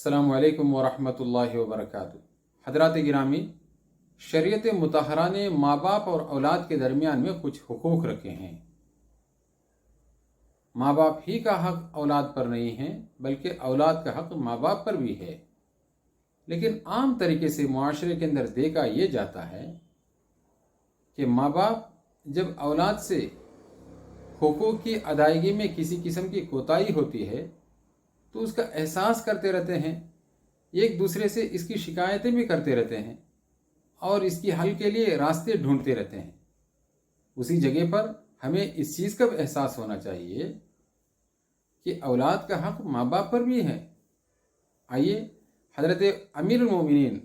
अस्सलामु अलैकुम वरहमतुल्लाहि वबरकातुहू। हज़रात गिरामी, शरीयत मुतहरा ने माँ बाप और औलाद के दरमियान में कुछ हुकूक रखे हैं। माँ बाप ही का हक औलाद पर नहीं है, बल्कि औलाद का हक माँ बाप पर भी है। लेकिन आम तरीके से मुआशरे के अंदर देखा ये जाता है कि माँ बाप जब औलाद से हुकूक की अदायगी में किसी किस्म की कोताही होती है तो उसका एहसास करते रहते हैं, एक दूसरे से इसकी शिकायतें भी करते रहते हैं और इसकी हल के लिए रास्ते ढूंढते रहते हैं। उसी जगह पर हमें इस चीज़ का एहसास होना चाहिए कि औलाद का हक माँ बाप पर भी है। आइए, हज़रत अमीरुल मोमिनीन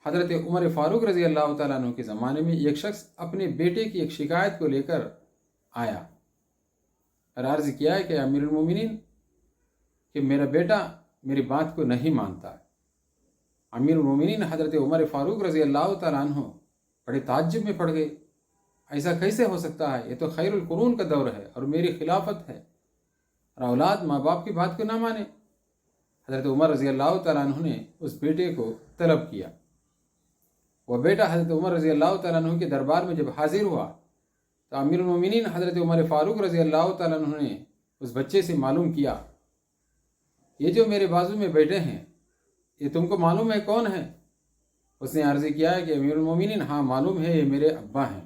हज़रत उमर फ़ारूक रज़ी अल्लाह तआला अन्हु के ज़माने में एक शख्स अपने बेटे की एक शिकायत को लेकर आया और अर्ज़ किया है कि अमीरुल मोमिनीन कि मेरा बेटा मेरी बात को नहीं मानता। अमीरुल मोमिनीन हज़रत उमर फ़ारूक रज़ी अल्लाह तआला अन्हु बड़े ताज्जुब में पड़ गए। ऐसा कैसे हो सकता है? ये तो खैरुल कुरून का दौर है और मेरी खिलाफत है और औलाद माँ बाप की बात को ना माने। हज़रत उमर रज़ी अल्लाह तआला अन्हु ने उस बेटे को तलब किया। वह बेटा हज़रत उमर रज़ी अल्लाह तआला अन्हु के दरबार में जब हाजिर हुआ तो अमीरुल मोमिनीन हज़रत उमर फ़ारूक रज़ी अल्लाह तआला अन्हु ने उस बच्चे से मालूम किया, ये जो मेरे बाजू में बैठे हैं ये तुमको मालूम है कौन है? उसने अर्ज़ किया है कि अमीरुल मोमिनीन, हाँ मालूम है, ये मेरे अब्बा हैं।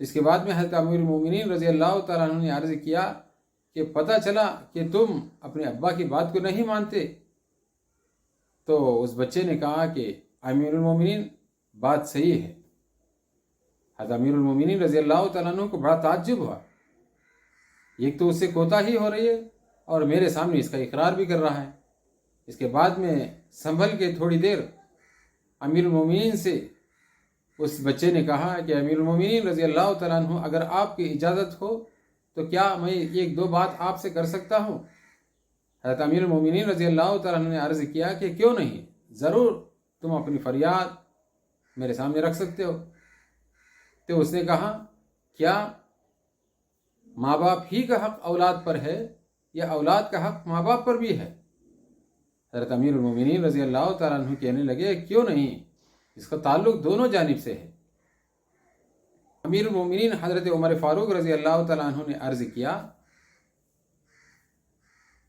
तो इसके बाद में हज़रत अमीरुल मोमिनीन रज़ी अल्लाह तआला अन्हु ने अर्ज़ किया कि पता चला कि तुम अपने अब्बा की बात को नहीं मानते। तो उस बच्चे ने कहा कि अमीरुल मोमिनीन, बात सही है। हज़रत अमीरुल मोमिनीन रज़ी अल्लाह तआला अन्हु को बड़ा ताज्जुब हुआ, एक तो उससे कोताही हो रही है और मेरे सामने इसका इकरार भी कर रहा है। इसके बाद में संभल के थोड़ी देर अमीरुल मोमिनीन से उस बच्चे ने कहा कि अमीरुल मोमिनीन रज़ी अल्लाह तआला अन्हु, अगर आपकी इजाज़त हो तो क्या मैं एक दो बात आपसे कर सकता हूँ? हज़रत अमीरुल मोमिनीन रज़ी अल्लाह तआला अन्हु ने अर्ज़ किया कि क्यों नहीं, ज़रूर तुम अपनी फरियाद मेरे सामने रख सकते हो। तो उसने कहा, क्या माँ बाप ही का हक औलाद पर है या औलाद का हक माँ बाप पर भी है? हज़रत अमीरुल मोमिनीन रज़ी अल्लाह तआला अन्हु कहने लगे, क्यों नहीं, इसका ताल्लुक दोनों जानिब से है। अमीरुल मोमिनीन हज़रत उमर फ़ारूक रज़ी अल्लाह तआला अन्हु ने अर्ज़ किया,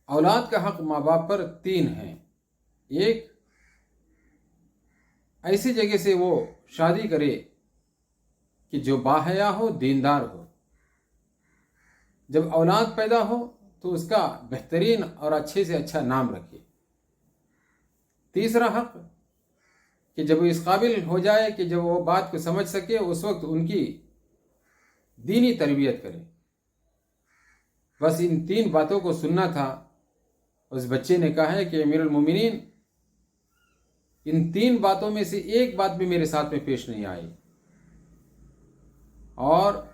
औलाद का हक माँ बाप पर तीन हैं। एक, ऐसी जगह से वो शादी करे कि जो बाहया हो, दीनदार हो। जब औलाद पैदा हो तो उसका बेहतरीन और अच्छे से अच्छा नाम रखे। तीसरा हक कि जब वो इस काबिल हो जाए कि जब वो बात को समझ सके, उस वक्त उनकी दीनी तरबियत करे। बस इन तीन बातों को सुनना था। उस बच्चे ने कहा है कि अमीरुल मोमिनीन, इन तीन बातों में से एक बात भी मेरे साथ में पेश नहीं आई और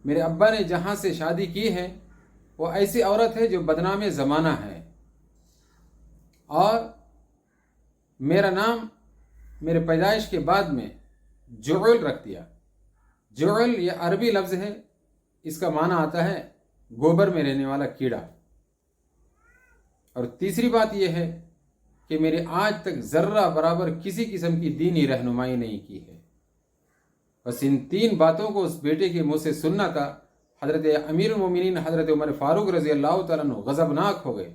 मेरे अब्बा ने जहाँ से शादी की है वो ऐसी औरत है जो बदनाम ज़माना है और मेरा नाम मेरे पैदाइश के बाद में जुअल रख दिया। जुअल ये अरबी लफ्ज़ है, इसका माना आता है गोबर में रहने वाला कीड़ा। और तीसरी बात यह है कि मेरे आज तक ज़र्रा बराबर किसी किस्म की दीनी रहनुमाई नहीं की है। बस इन तीन बातों को उस बेटे के मुँह से सुनना था। हज़रत अमीरुल मोमिनीन हज़रत उमर फ़ारूक रज़ी अल्लाह तआला अन्हु गज़बनाक हो गए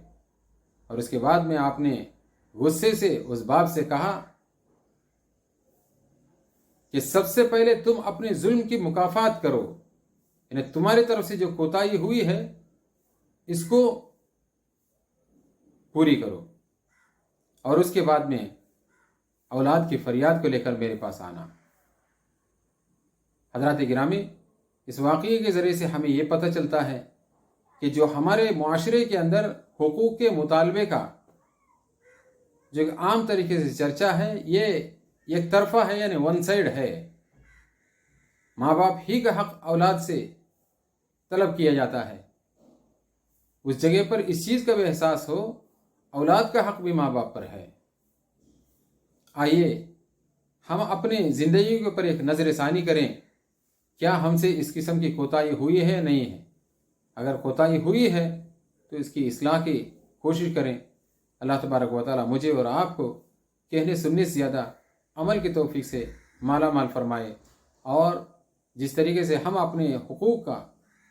और उसके बाद में आपने गुस्से से उस बाप से कहा कि सबसे पहले तुम अपने जुल्म की मुकाफात करो, यानी तुम्हारी तरफ से जो कोताही हुई है इसको पूरी करो और उसके बाद में औलाद की फरियाद को लेकर मेरे पास आना। हज़रात गिरामी, इस वाक़ये के ज़रिए से हमें ये पता चलता है कि जो हमारे मुआशरे के अंदर हुकूक के मुतालबे का जो एक आम तरीके से चर्चा है, ये एक तरफा है, यानी वन साइड है। माँ बाप ही का हक औलाद से तलब किया जाता है। उस जगह पर इस चीज़ का भी एहसास हो, औलाद का हक भी माँ बाप पर है। आइए हम अपनी ज़िंदगी के ऊपर एक नज़र सानी करें, क्या हमसे इस किस्म की कोताही हुई है, नहीं है? अगर कोताही हुई है तो इसकी इस्लाह की کوشش کریں۔ اللہ تبارک و تعالی مجھے اور آپ کو کہنے سننے سے زیادہ عمل کی توفیق سے مالا مال فرمائے، اور جس طریقے سے ہم اپنے حقوق کا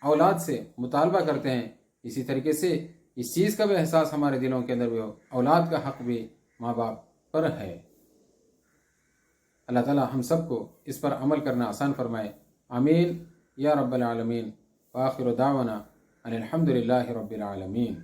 اولاد سے مطالبہ کرتے ہیں، اسی طریقے سے اس چیز کا بھی احساس ہمارے دلوں کے اندر بھی ہو، اولاد کا حق بھی ماں باپ پر ہے۔ اللہ تعالی ہم سب کو اس پر عمل کرنا آسان فرمائے، آمین یا رب العالمین۔ وآخر دعوانا ان الحمد للہ رب العالمین۔